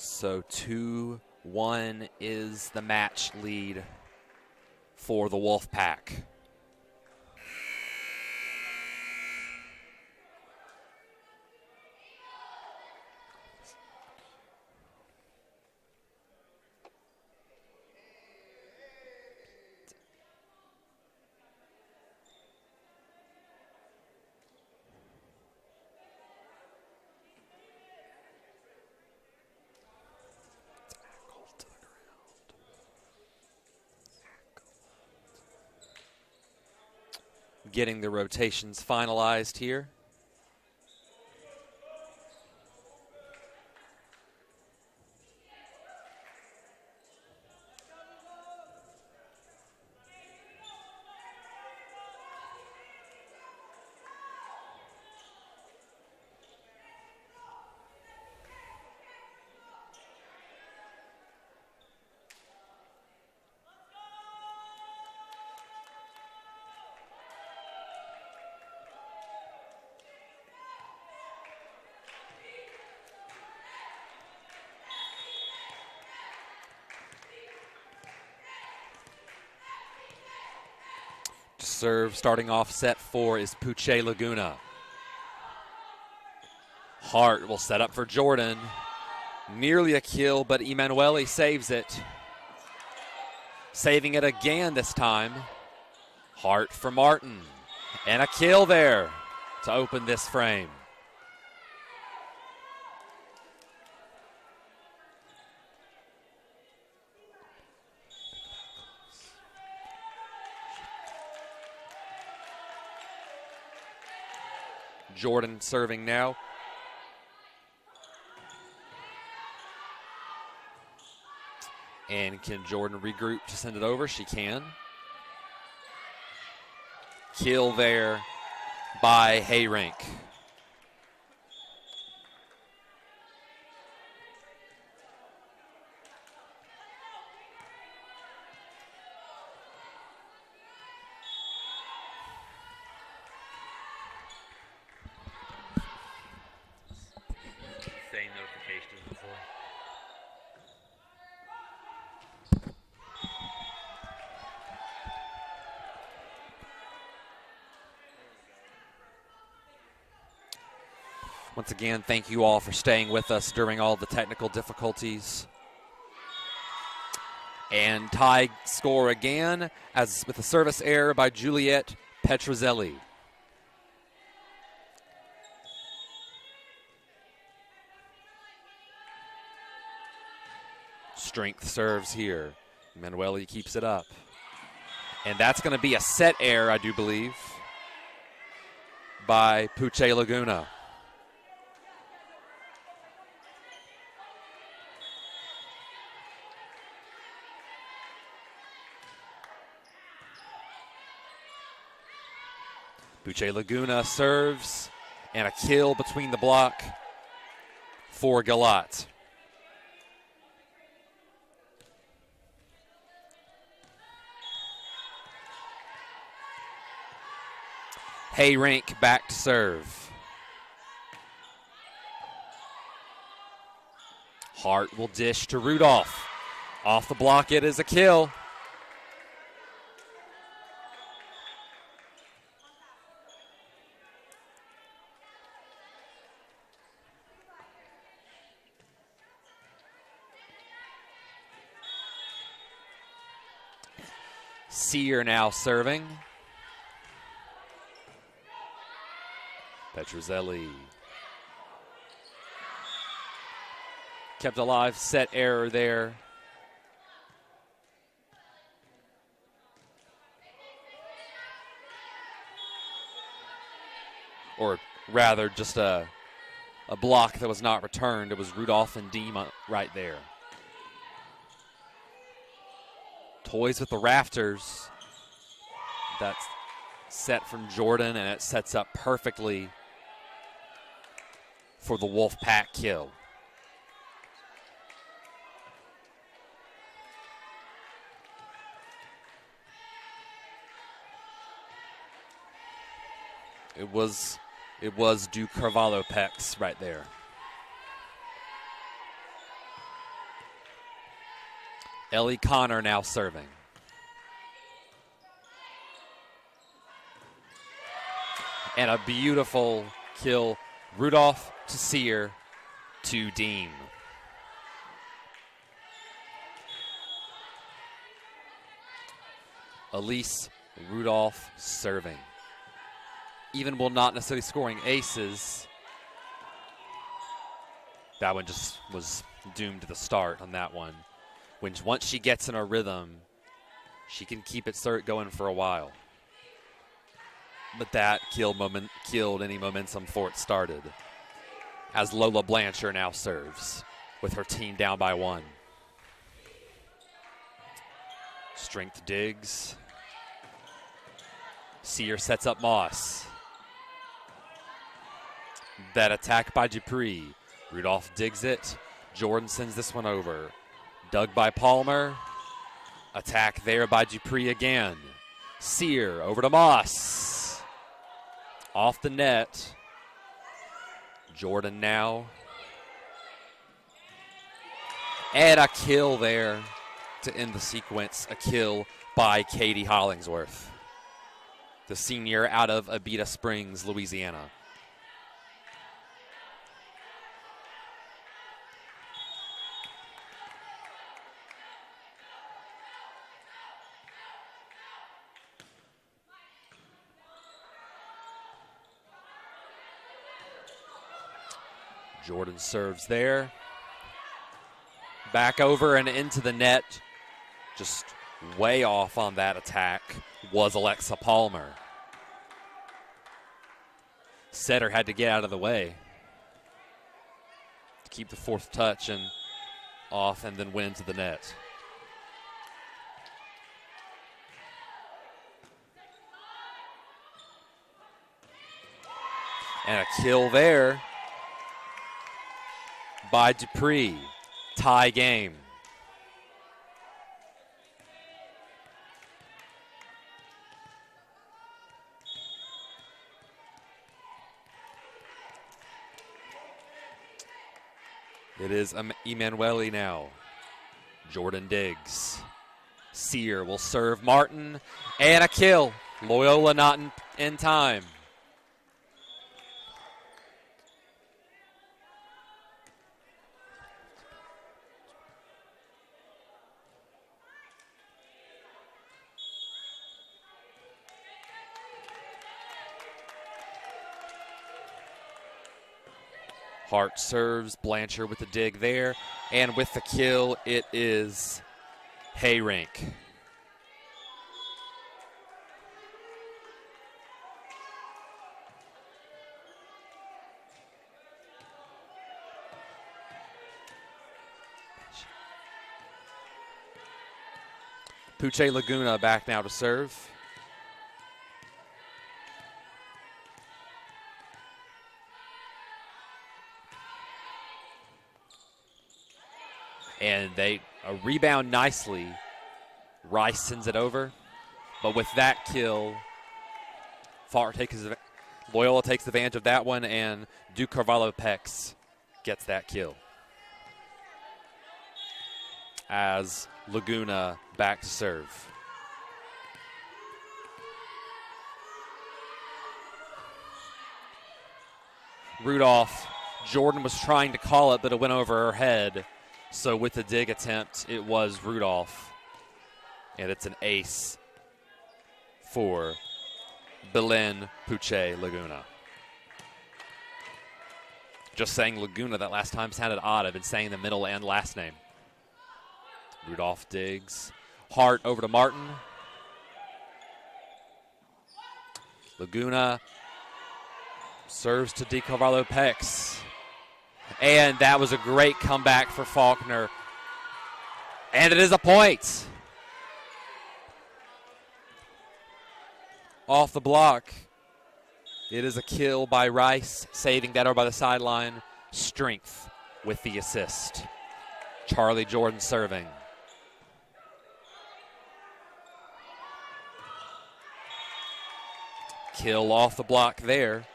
So 2-1 is the match lead for the Wolfpack. Getting the rotations finalized here. serve starting off set 4 is Puche Laguna. Hart will set up for Jordan. Nearly a kill, but Emanuele saves it. Saving it again this time. Hart for Martin. And a kill there to open this frame. Jordan serving now. And can Jordan regroup to send it over? She can. Kill there by Hayrink. Same notification as before. Once again, thank you all for staying with us during all the technical difficulties. And tie score again as with a service error by Juliet Petrozelli. Strength serves here. Emanuele keeps it up. And that's going to be a set error, I do believe, by Puche Laguna. Puche Laguna serves, and a kill between the block for Galat. Hayrink back to serve. Hart will dish to Rudolph. Off the block, it is a kill. Sear now serving. Petrozelli. Kept alive, set error there. Or rather, just a block that was not returned. It was Rudolph and Dima right there. Toys with the rafters. That's set from Jordan, and it sets up perfectly for the Wolfpack kill. It was Du Carvalho Pex right there. Ellie Connor now serving. And a beautiful kill. Rudolph to Sear to Deem. Elise Rudolph serving. Even while not necessarily scoring aces, that one just was doomed to the start on that one. Once she gets in a rhythm, she can keep it going for a while. But that killed any momentum before it started. As Lola Blanchard now serves with her team down by 1. Strength digs. Sear sets up Moss. That attack by Dupree. Rudolph digs it. Jordan sends this one over. Dug by Palmer. Attack there by Dupree again. Sear over to Moss. Off the net. Jordan now. And a kill there to end the sequence. A kill by Katie Hollingsworth. the senior out of Abita Springs, Louisiana. Jordan serves there. Back over and into the net. Just way off on that attack was Alexa Palmer. Setter had to get out of the way to keep the fourth touch and off and then win into the net. And a kill there by Dupree. Tie game. It is Emanuele now. Jordan Diggs. Sear will serve Martin. And a kill. Loyola not in time. Hart serves, Blanchard with the dig there, and with the kill, it is Hayrink. Puche Laguna back now to serve. And they rebound nicely. Rice sends it over. But with that kill, Loyola takes advantage of that one, and Duke Carvalho Pex gets that kill. As Laguna back to serve. Rudolph, Jordan was trying to call it, but it went over her head. So with the dig attempt, it was Rudolph. And it's an ace for Belen Puche Laguna. Just saying Laguna that last time sounded odd. I've been saying the middle and last name. Rudolph Diggs. Hart over to Martin. Laguna serves to DeCarvalho Pex. And that was a great comeback for Faulkner. And it is a point. Off the block. It is a kill by Rice, saving that over by the sideline. Strength with the assist. Charlie Jordan serving. Kill off the block there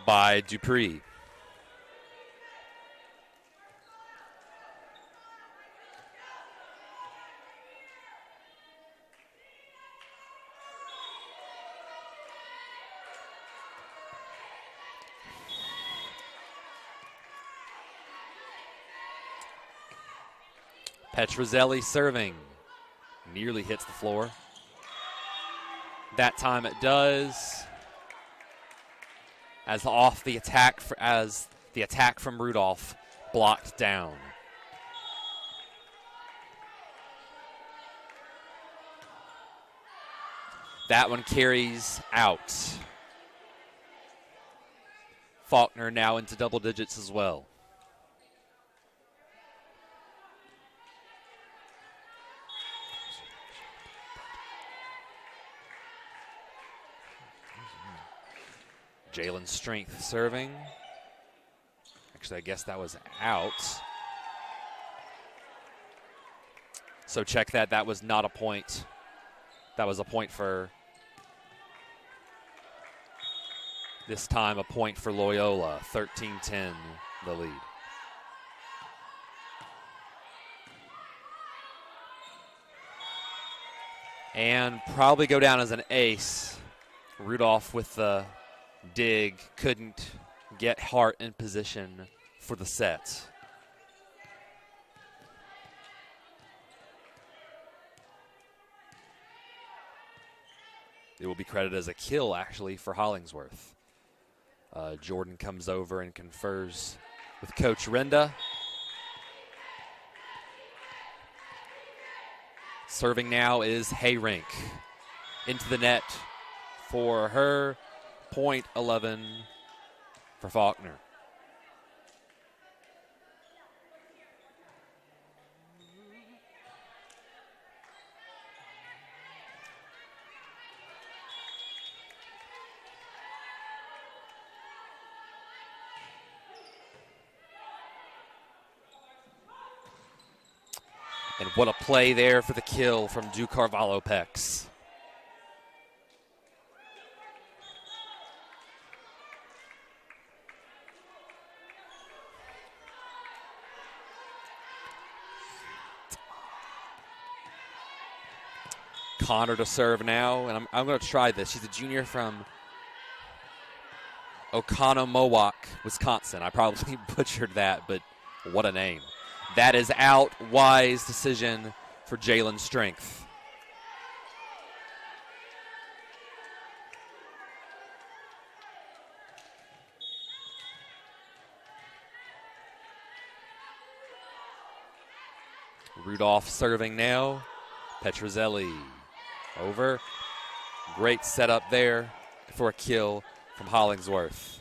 by Dupree. Petrozelli serving. Nearly hits the floor. That time it does. As the attack from Rudolph blocked down. That one carries out. Faulkner now into double digits as well. Jalen Strength serving. Actually, I guess that was out. So check that. That was not a point. That was a point for, this time, a point for Loyola. 13-10, the lead. and probably go down as an ace. Rudolph with the dig, couldn't get Hart in position for the set. It will be credited as a kill, actually, for Hollingsworth. Jordan comes over and confers with Coach Renda. Serving now is Hayrink. Into the net for her, point 11 for Faulkner. And what a play there for the kill from Du Carvalho Pex. Connor to serve now, and I'm going to try this. She's a junior from Oconomowoc, Wisconsin. I probably butchered that, but what a name. That is out. Wise decision for Jalen Strength. Rudolph serving now. Petrozelli over. Great setup there for a kill from Hollingsworth.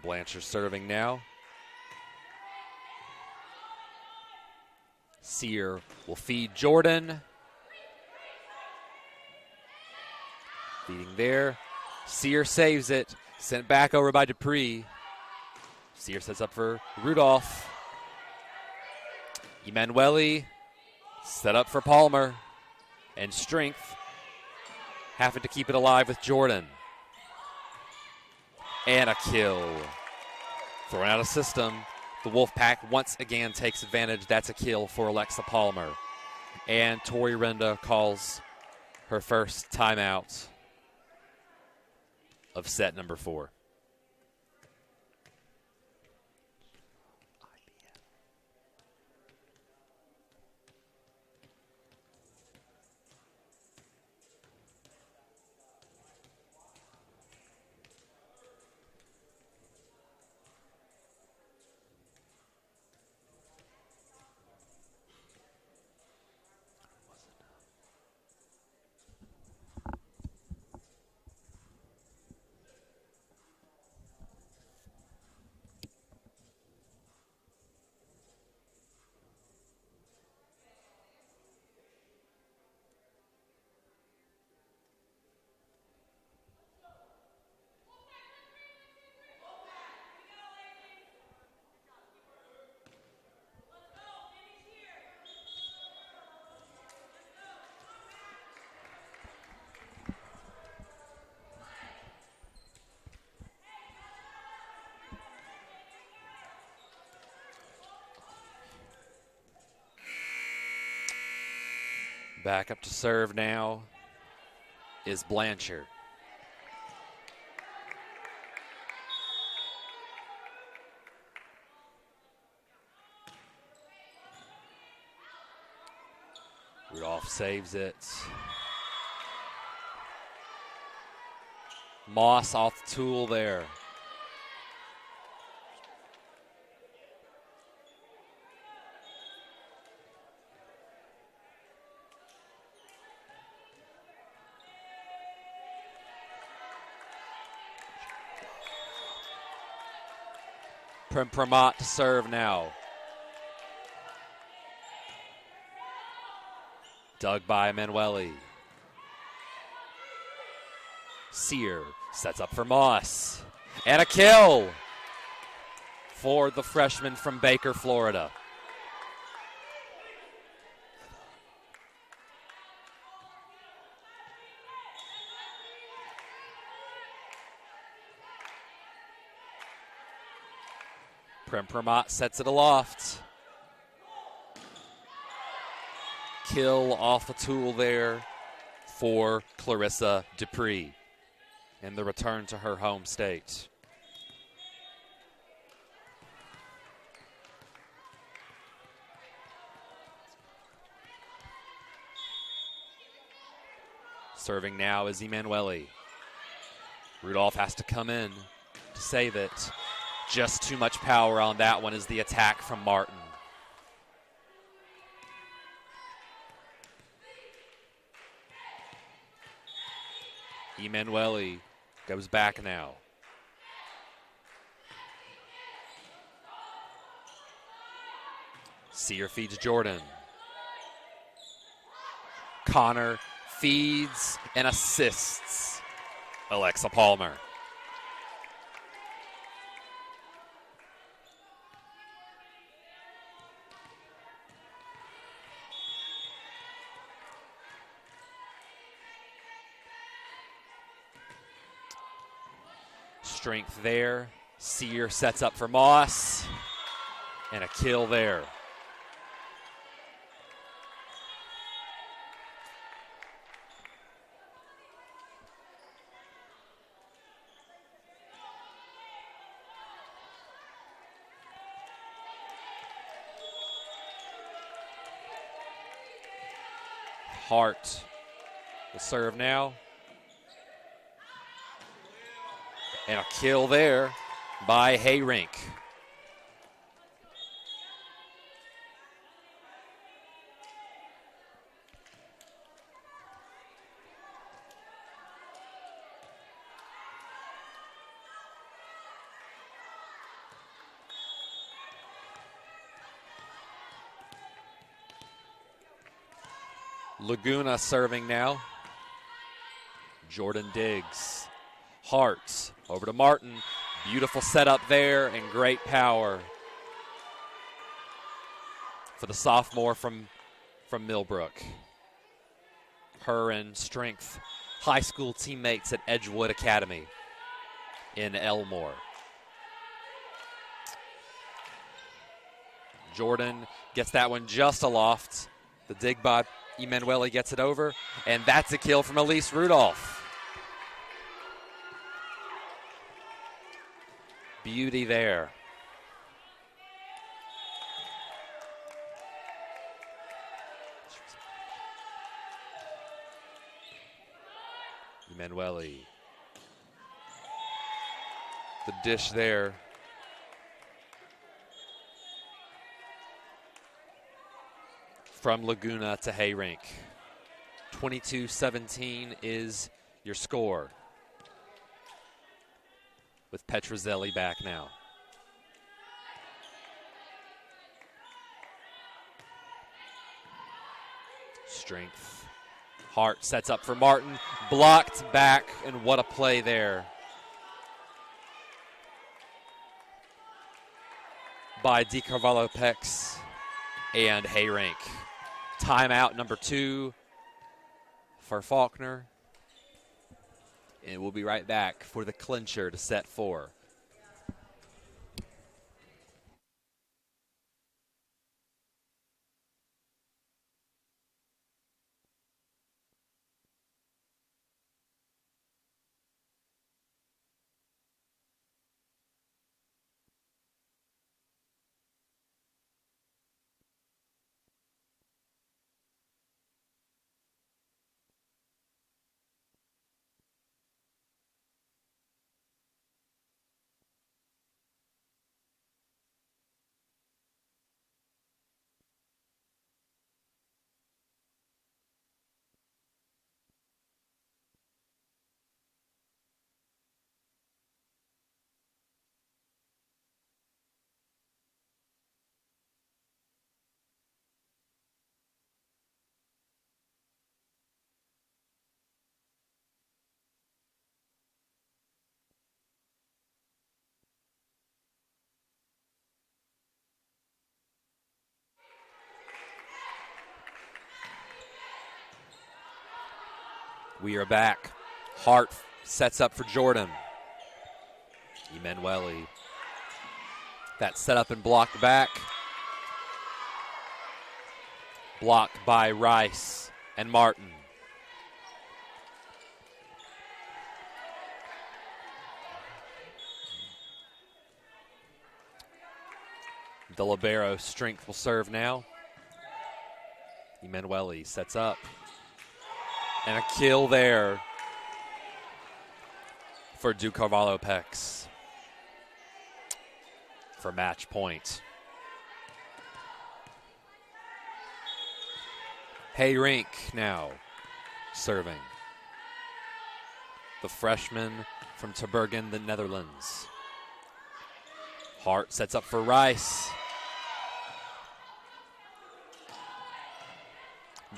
Blanchard serving now. Sear will feed Jordan. Feeding there. Sear saves it. Sent back over by Dupree. Sear sets up for Rudolph. Emanuele set up for Palmer. And Strength having to keep it alive with Jordan. And a kill. Thrown out of system. The Wolfpack once again takes advantage. That's a kill for Alexa Palmer. And Tori Renda calls her first timeout of set number 4. Back up to serve now is Blanchard. Rudolph saves it. Moss off the tool there. Pramat to serve now. Dug by Emanuele. Sear sets up for Moss. And a kill for the freshman from Baker, Florida. Prem sets it aloft. Kill off the tool there for Clarissa Dupree in the return to her home state. Serving now is Emanuele. Rudolph has to come in to save it. Just too much power on that one is the attack from Martin. Emanuele goes back now. Sear feeds Jordan. Connor feeds and assists Alexa Palmer. Strength there. Sear sets up for Moss. And a kill there. Hart, the serve now. And a kill there by Hayrink. Laguna serving now. Jordan Diggs. Hart over to Martin. Beautiful setup there and great power for the sophomore from Millbrook. Her and Strength, high school teammates at Edgewood Academy in Elmore. Jordan gets that one just aloft. The dig by Emanuele gets it over, and that's a kill from Elise Rudolph. Beauty there. Emanuele. The dish there. From Laguna to Hayrink. 22-17 is your score. With Petrozelli back now. Strength. Hart sets up for Martin. Blocked back, and what a play there by DiCarvalho-Pex and Hayrink. Timeout number 2 for Faulkner. And we'll be right back for the clincher to set 4. We are back. Hart sets up for Jordan. Emanuele That set up and blocked back. Blocked by Rice and Martin. The libero strength will serve now. Emanuele sets up. And a kill there for Du Carvalho Pex for match point. Heyrink now serving. The freshman from Terbergen, the Netherlands. Hart sets up for Rice.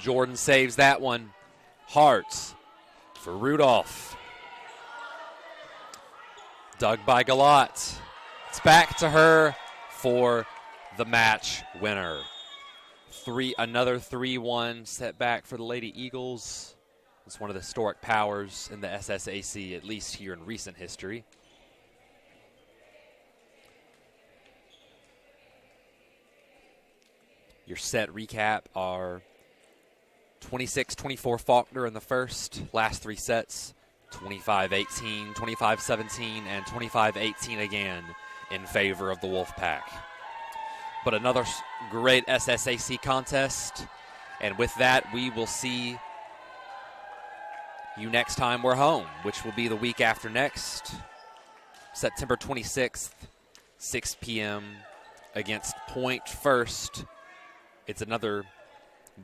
Jordan saves that one. Hart for Rudolph. Dug by Galat. It's back to her for the match winner. Another 3-1 setback for the Lady Eagles. It's one of the historic powers in the SSAC, at least here in recent history. Your set recap are 26-24 Faulkner in the first, last 3 sets, 25-18, 25-17, and 25-18 again in favor of the Wolfpack. But another great SSAC contest, and with that, we will see you next time we're home, which will be the week after next, September 26th, 6 p.m. against Point First. It's another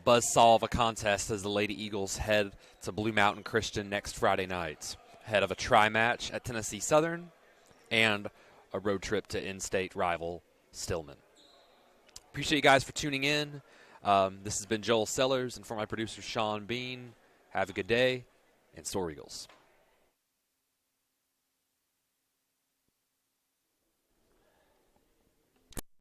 buzzsaw of a contest as the Lady Eagles head to Blue Mountain Christian next Friday night, ahead of a tri-match at Tennessee Southern and a road trip to in-state rival Stillman. Appreciate you guys for tuning in. This has been Joel Sellers, and for my producer Sean Bean, have a good day, and Soar Eagles.